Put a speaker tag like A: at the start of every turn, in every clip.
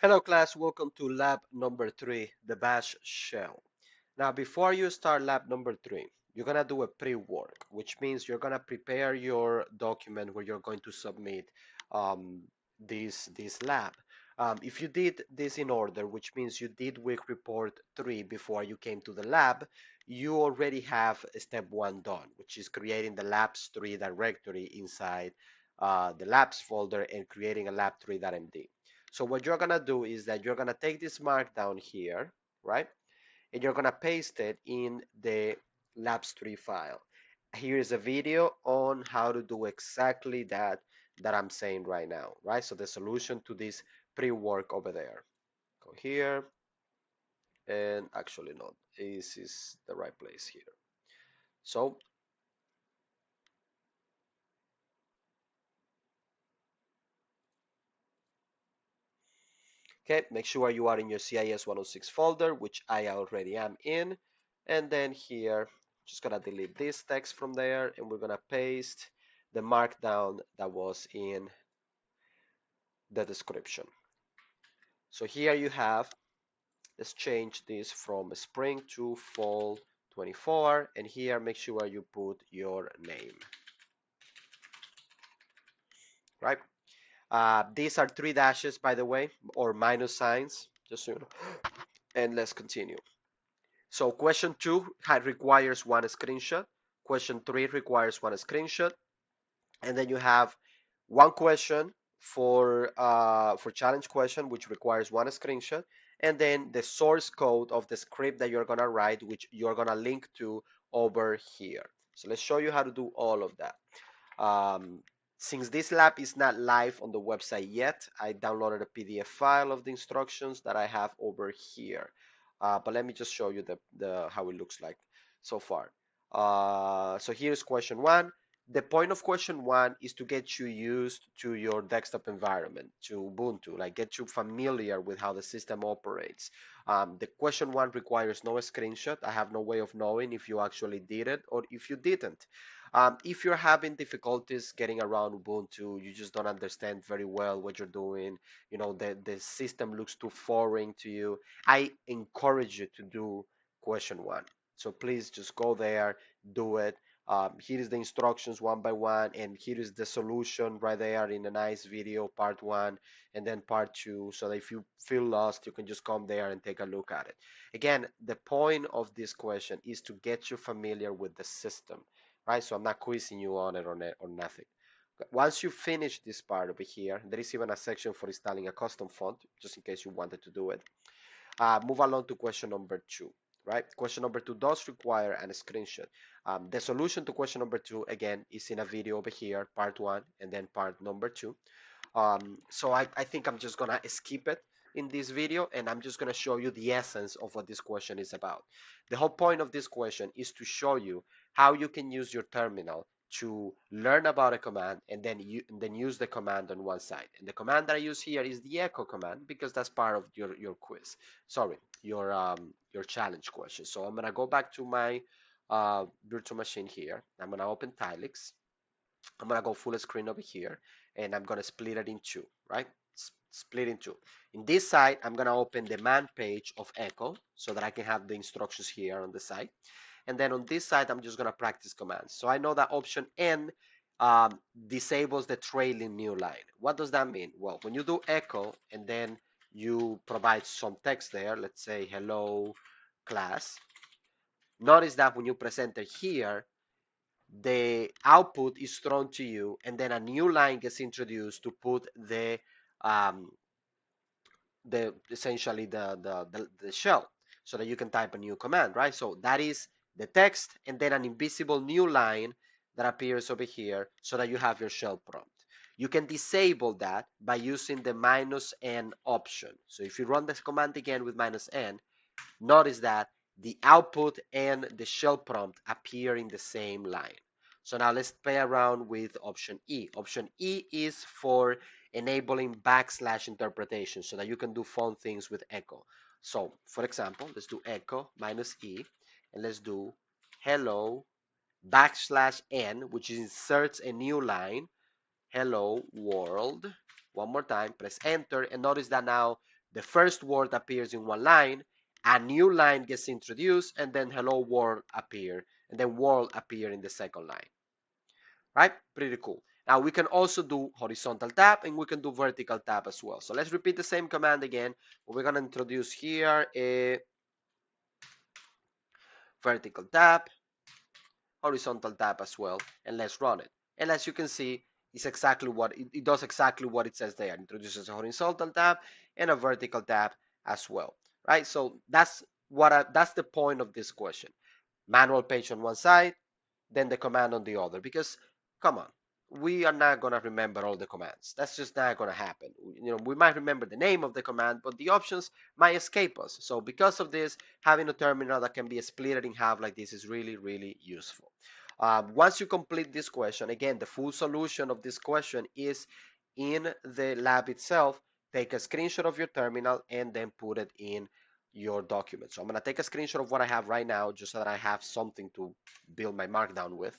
A: Hello class, welcome to lab number 3, the bash shell. Now before you start lab number 3, you're gonna do a pre-work, which means you're gonna prepare your document where you're going to submit um, this lab. If you did this in order, which means you did week report 3 before you came to the lab, you already have step 1 done, which is creating the labs 3 directory inside the labs folder and creating a lab3.md. So what you're gonna do is that you're gonna take this markdown here, right? And you're gonna paste it in the labs3 file. Here is a video on how to do exactly that I'm saying right now, right? So the solution to this pre-work over there. Go here, and actually no, this is the right place here. So okay, make sure you are in your CIS 106 folder, which I already am in. And then here, just gonna delete this text from there, and we're gonna paste the markdown that was in the description. So here you have, let's change this from spring to fall 24, and here make sure you put your name, right? These are 3 dashes, by the way, or minus signs, just so you know. And let's continue. So question 2 requires 1 screenshot. Question 3 requires 1 screenshot. And then you have 1 question for challenge question, which requires 1 screenshot. And then the source code of the script that you're going to write, which you're going to link to over here. So let's show you how to do all of that. Since this lab is not live on the website yet, I downloaded a PDF file of the instructions that I have over here. But let me just show you the how it looks like so far. So here's question 1. The point of question 1 is to get you used to your desktop environment, to Ubuntu, like get you familiar with how the system operates. The question 1 requires no screenshot. I have no way of knowing if you actually did it or if you didn't. If you're having difficulties getting around Ubuntu, you just don't understand very well what you're doing, you know, the system looks too foreign to you, I encourage you to do question 1. So please just go there, do it. Here is the instructions one by one, and here is the solution right there in a nice video, part 1, and then part 2, so that if you feel lost, you can just come there and take a look at it. Again, the point of this question is to get you familiar with the system, right? So I'm not quizzing you on it or nothing. Once you finish this part over here, there is even a section for installing a custom font, just in case you wanted to do it. Move along to question number 2, right? Question number 2 does require a screenshot. The solution to question number 2, again, is in a video over here, part 1, and then part number 2. So I think I'm just gonna skip it in this video, and I'm just gonna show you the essence of what this question is about. The whole point of this question is to show you how you can use your terminal to learn about a command and then use the command on one side. And the command that I use here is the echo command because that's part of your quiz. Sorry, your challenge question. So I'm gonna go back to my virtual machine here. I'm gonna open Tilix. I'm gonna go full screen over here, and I'm gonna split it in two, right? Split in two. In this side, I'm gonna open the man page of Echo so that I can have the instructions here on the side. And then on this side, I'm just gonna practice commands. So I know that option N disables the trailing new line. What does that mean? Well, when you do Echo and then you provide some text there, let's say hello class, notice that when you press enter here, the output is thrown to you, and then a new line gets introduced to put um, the essentially the shell, so that you can type a new command, right? So that is the text, and then an invisible new line that appears over here, so that you have your shell prompt. You can disable that by using the -n option. So if you run this command again with -n, notice that the output and the shell prompt appear in the same line. So now let's play around with option E. Option E is for enabling backslash interpretation so that you can do fun things with echo. So for example, let's do echo -E, and let's do hello \n, which inserts a new line, hello world. One more time, press enter, and notice that now The first word appears in one line, a new line gets introduced, and then hello world appear, and then world appear in the second line. Right? Pretty cool. Now we can also do horizontal tab and we can do vertical tab as well. So let's repeat the same command again. We're going to introduce here a vertical tab, horizontal tab as well, and let's run it. And as you can see, it's exactly what it does exactly what it says there. It introduces a horizontal tab and a vertical tab as well. Right? So that's that's the point of this question. Manual page on one side, then the command on the other, because come on, we are not going to remember all the commands. That's just not going to happen. We might remember the name of the command, but the options might escape us. So because of this, having a terminal that can be split in half like this is really, really useful. Once you complete this question, again, the full solution of this question is in the lab itself. Take a screenshot of your terminal and then put it in your document. So I'm going to take a screenshot of what I have right now just so that I have something to build my markdown with.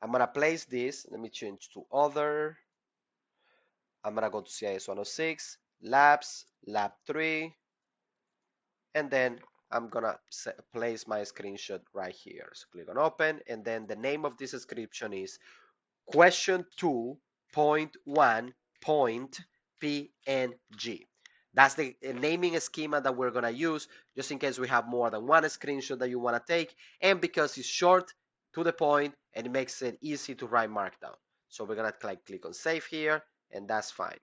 A: I'm going to place this. Let me change to other. I'm going to go to CIS 106, labs, lab 3, and then I'm going to place my screenshot right here. So click on open, and then the name of this description is question 2.1.png. That's the naming schema that we're going to use just in case we have more than one screenshot that you want to take, and because it's short, to the point, and it makes it easy to write markdown. So we're going to click on save here, and that's fine.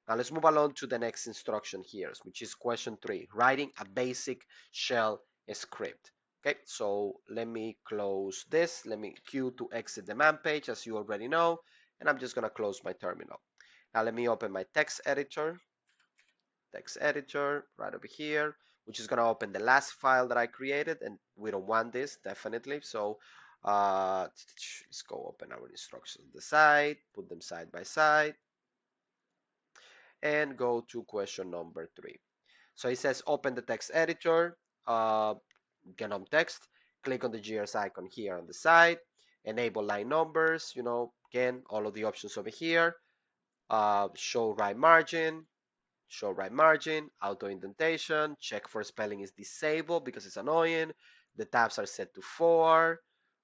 A: Now let's move along to the next instruction here, which is question 3, writing a basic shell script. Okay, so let me close this. Let me queue to exit the man page, as you already know, and I'm just going to close my terminal. Now let me open my text editor right over here, which is going to open the last file that I created, and we don't want this, definitely. So let's go open our instructions on the side, put them side by side, and go to question number 3. So it says open the text editor, GNOME text, click on the gears icon here on the side, enable line numbers, again, all of the options over here, show right margin, auto indentation, check for spelling is disabled because it's annoying, the tabs are set to 4,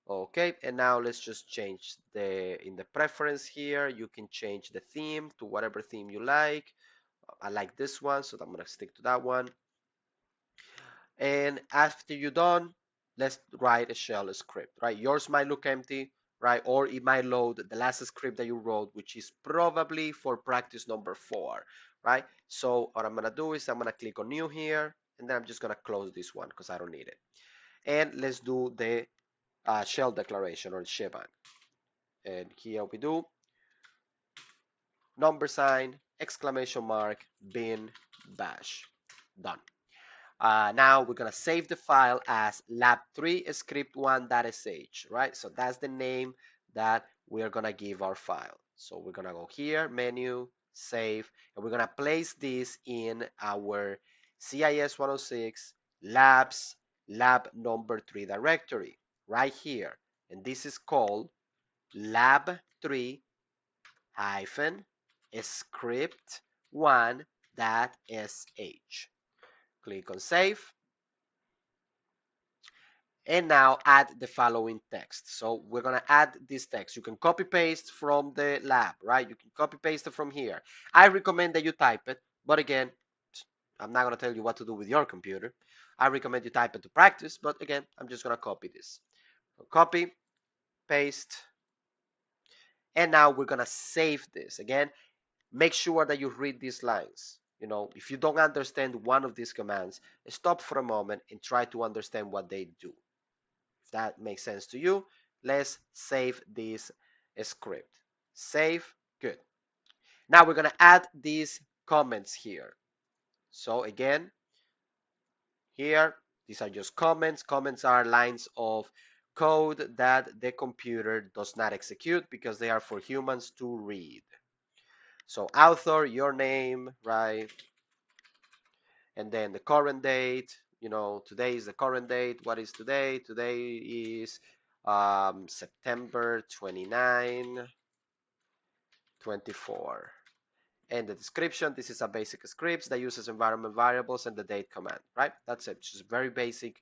A: okay, and now let's just change in the preference here, you can change the theme to whatever theme you like. I like this one, so I'm going to stick to that one. And after you're done, let's write a shell script, right? Yours might look empty, right? Or it might load the last script that you wrote, which is probably for practice number 4, right? So what I'm going to do is I'm going to click on new here, and then I'm just going to close this one because I don't need it. And let's do the shell declaration or shebang. And here we do $, exclamation mark, bin, bash. Done. Now we're going to save the file as lab3 script1.sh, right? So that's the name that we're going to give our file. So we're going to go here, menu, save, and we're going to place this in our CIS 106 labs lab number 3 directory right here. And this is called lab3 hyphen script 1.sh. Click on save. And now add the following text. So we're going to add this text. You can copy paste from the lab, right? You can copy paste it from here. I recommend that you type it, but again, I'm not going to tell you what to do with your computer. I recommend you type it to practice, but again, I'm just going to copy this. So copy, paste, and now we're going to save this. Again, make sure that you read these lines. If you don't understand one of these commands, stop for a moment and try to understand what they do. If that makes sense to you, let's save this script. Save, good. Now we're going to add these comments here. So again, here, these are just comments. Comments are lines of code that the computer does not execute because they are for humans to read. So author, your name, right? And then the current date, you know, today is the current date. What is today? Today is September 29, 24. And the description, this is a basic script that uses environment variables and the date command, right? That's it, just a very basic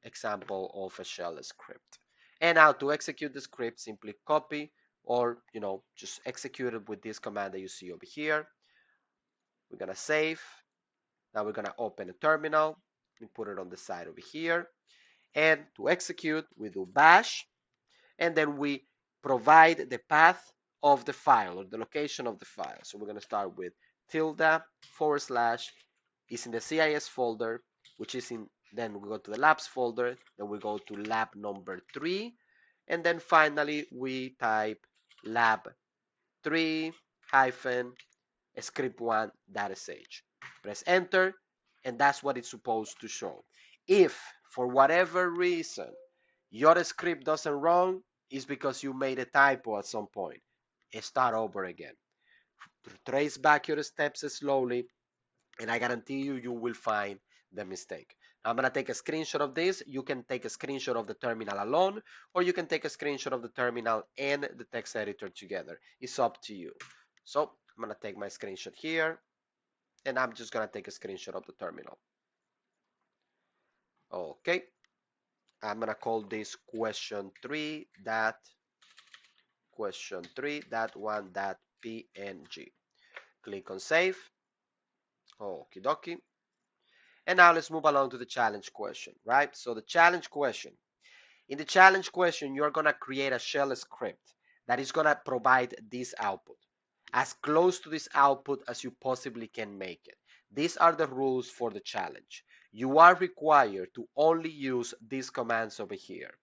A: example of a shell script. And now to execute the script, simply copy or, you know, just execute it with this command that you see over here. We're gonna save. Now we're gonna open a terminal and put it on the side over here. And to execute, we do bash, and then we provide the path of the file or the location of the file. So we're going to start with tilde / is in the CIS folder, which is in, then we go to the labs folder, then we go to lab number 3, and then finally we type lab 3 hyphen script1.sh. Press enter, and that's what it's supposed to show. If for whatever reason your script doesn't run, it's because you made a typo at some point. Start over again. Trace back your steps slowly, and I guarantee you, you will find the mistake. I'm going to take a screenshot of this. You can take a screenshot of the terminal alone, or you can take a screenshot of the terminal and the text editor together. It's up to you. So I'm going to take my screenshot here, and I'm just going to take a screenshot of the terminal. Okay. I'm going to call this question3 that question3.1.png. Click on save. Okie dokie. And now let's move along to the challenge question, right? So the challenge question. In the challenge question, you're going to create a shell script that is going to provide this output, as close to this output as you possibly can make it. These are the rules for the challenge. You are required to only use these commands over here.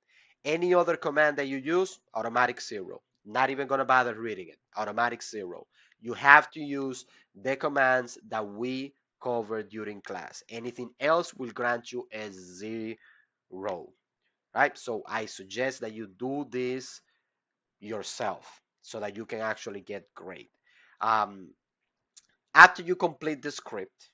A: Any other command that you use, automatic 0. Not even going to bother reading it, automatic 0. You have to use the commands that we covered during class. Anything else will grant you a 0, right? So I suggest that you do this yourself so that you can actually get great. After you complete the script,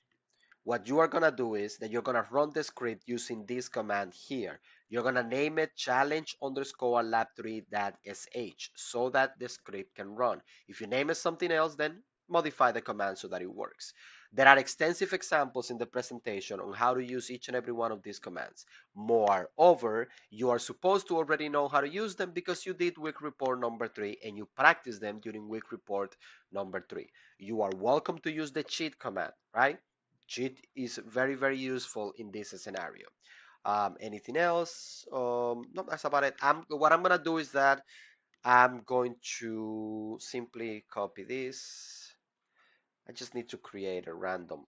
A: what you are going to do is that you're going to run the script using this command here. You're going to name it challenge_lab3.sh so that the script can run. If you name it something else, then modify the command so that it works. There are extensive examples in the presentation on how to use each and every one of these commands. Moreover, you are supposed to already know how to use them because you did week report number 3 and you practiced them during week report number 3. You are welcome to use the cheat command, right? Cheat is very, very useful in this scenario. Anything else? No, that's about it. What I'm gonna do is that I'm going to simply copy this. I just need to create a random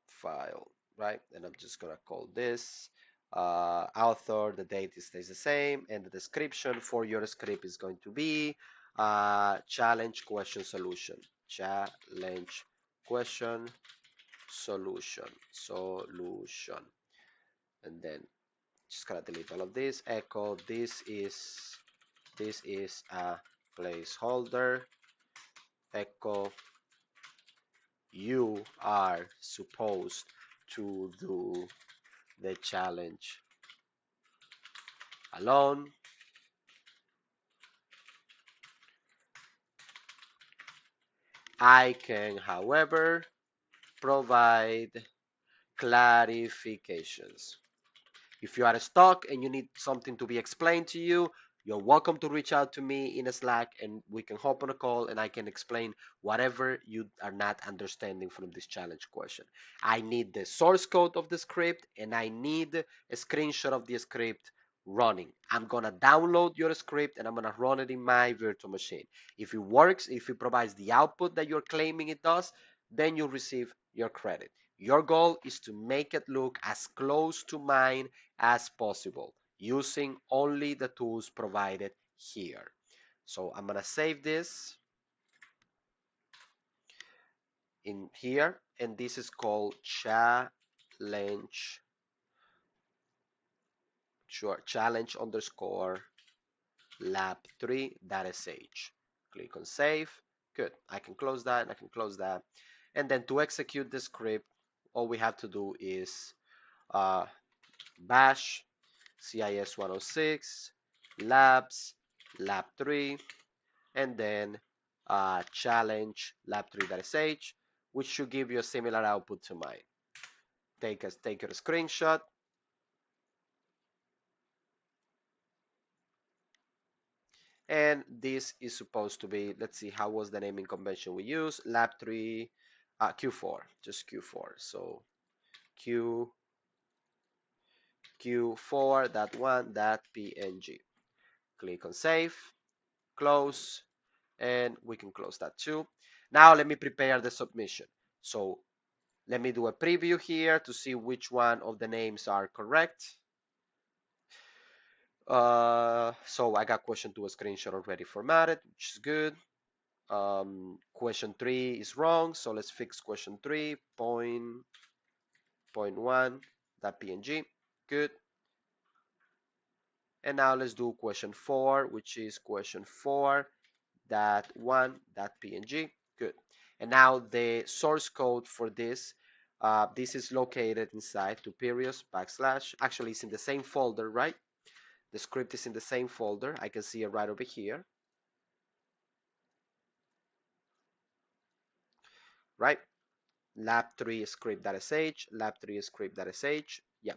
A: file, right? And I'm just gonna call this author, the date stays the same, and the description for your script is going to be challenge question solution. Challenge question solution. And then just gonna delete all of this. Echo, this is a placeholder. Echo, you are supposed to do the challenge alone. I can, however, provide clarifications. If you are stuck and you need something to be explained to you, you're welcome to reach out to me in a Slack and we can hop on a call and I can explain whatever you are not understanding from this challenge question. I need the source code of the script and I need a screenshot of the script running. I'm gonna download your script and I'm gonna run it in my virtual machine. If it works, if it provides the output that you're claiming it does, then you'll receive your credit. Your goal is to make it look as close to mine as possible using only the tools provided here. So I'm gonna save this in here, and this is called challenge underscore lab3.sh. Click on save. Good. I can close that. And then to execute the script, all we have to do is uh, bash, CIS 106, labs, lab3, and then challenge lab3.sh, which should give you a similar output to mine. Take a screenshot. And this is supposed to be, let's see, how was the naming convention we use? Lab3 Q4, just Q4. So Q4.1.png. Click on save, close, and we can close that too. Now let me prepare the submission. So let me do a preview here to see which one of the names are correct. So I got question 2 a screenshot already formatted, which is good. Question 3 is wrong, so let's fix question 3. Point 1.png. Good. And now let's do question 4, which is question 4.1.png. Good. And now the source code for this, this is located inside two periods backslash. Actually, it's in the same folder, right? The script is in the same folder. I can see it right over here. Right? Lab3 script.sh, lab3 script.sh. Yeah.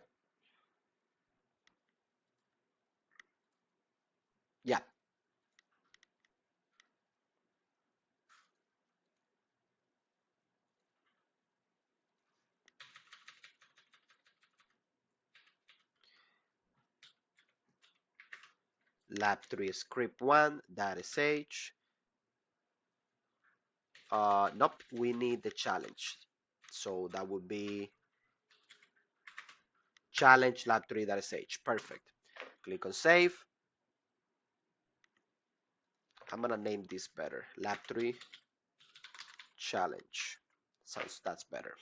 A: Yeah. Lab3 script1.sh. Nope, we need the challenge. So that would be challenge lab3.sh. Perfect. Click on save. I'm gonna name this better. Lab3 challenge. That's better.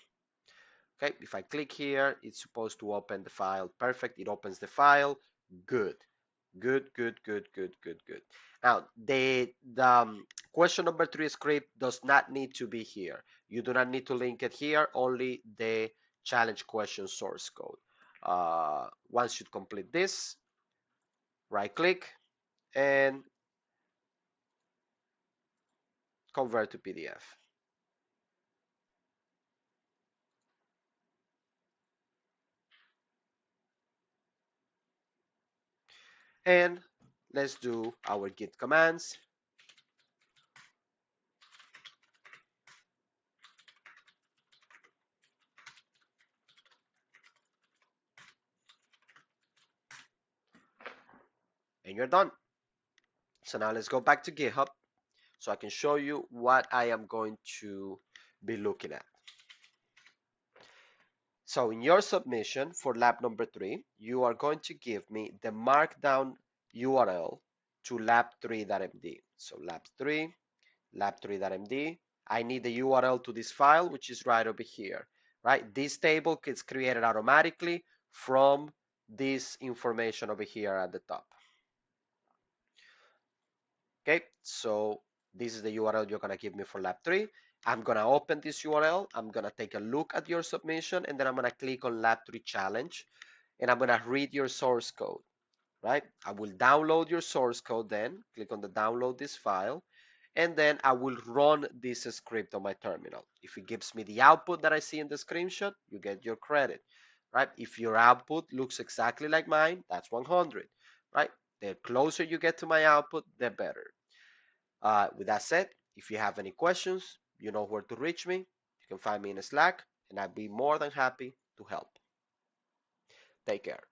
A: Okay, if I click here, it's supposed to open the file. Perfect, it opens the file. Good. Good, good, good, good, good, good. Now, the question number 3 script does not need to be here. You do not need to link it here, only the challenge question source code. Once you complete this, right click and convert to PDF. And let's do our git commands. And you're done. So now let's go back to GitHub so I can show you what I am going to be looking at. So in your submission for lab number 3, you are going to give me the markdown URL to lab3.md. So lab3.md. I need the URL to this file, which is right over here, right? This table gets created automatically from this information over here at the top. Okay, so this is the URL you're gonna give me for lab 3. I'm gonna open this URL. I'm gonna take a look at your submission, and then I'm gonna click on lab 3 challenge, and I'm gonna read your source code, right? I will download your source code, then click on the download this file, and then I will run this script on my terminal. If it gives me the output that I see in the screenshot, you get your credit, right? If your output looks exactly like mine, that's 100, right? The closer you get to my output, the better. With that said, if you have any questions, you know where to reach me. You can find me in Slack, and I'd be more than happy to help. Take care.